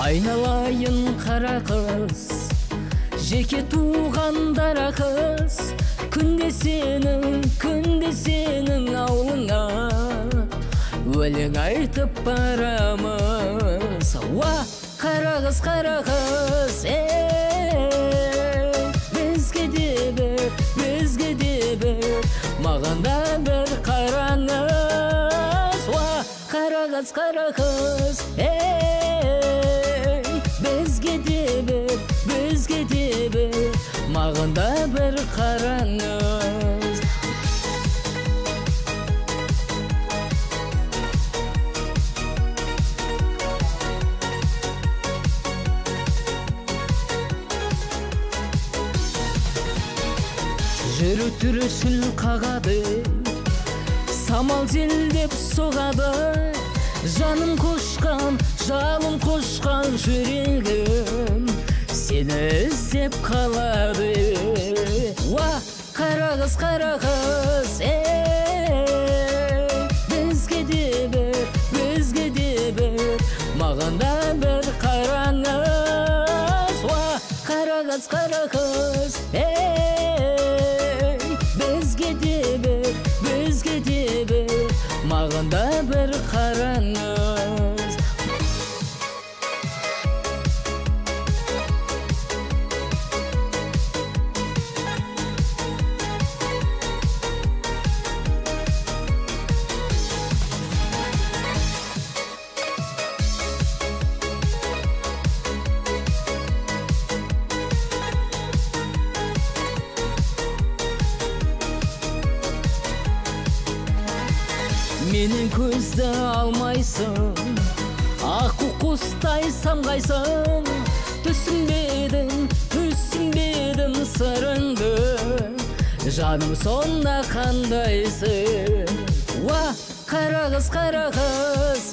Айналайын қара қыз, жеке туғандара қыз, күнде сенің аулыңа өлең айтып барамыз. Уа, қара қыз, бізге де бір, маған да бір қараңыз. Уа, қара қыз, бізге де бір, маған да бір қараңыз. Жүру түрісін қағады, самал желдеп соғады, жаным қошқан жүрегім сені іздеп қалады. Уа, қара қыз, бізге де бір, маған да бір қараңыз. Уа, қара қыз, бізге де бір, маған да бір қараңыз. Менің көзді алмайсың, аққу құстай самғайсың, түсінбедім сырыңды, жаным сонда қандайсың. Уа, қара қыз,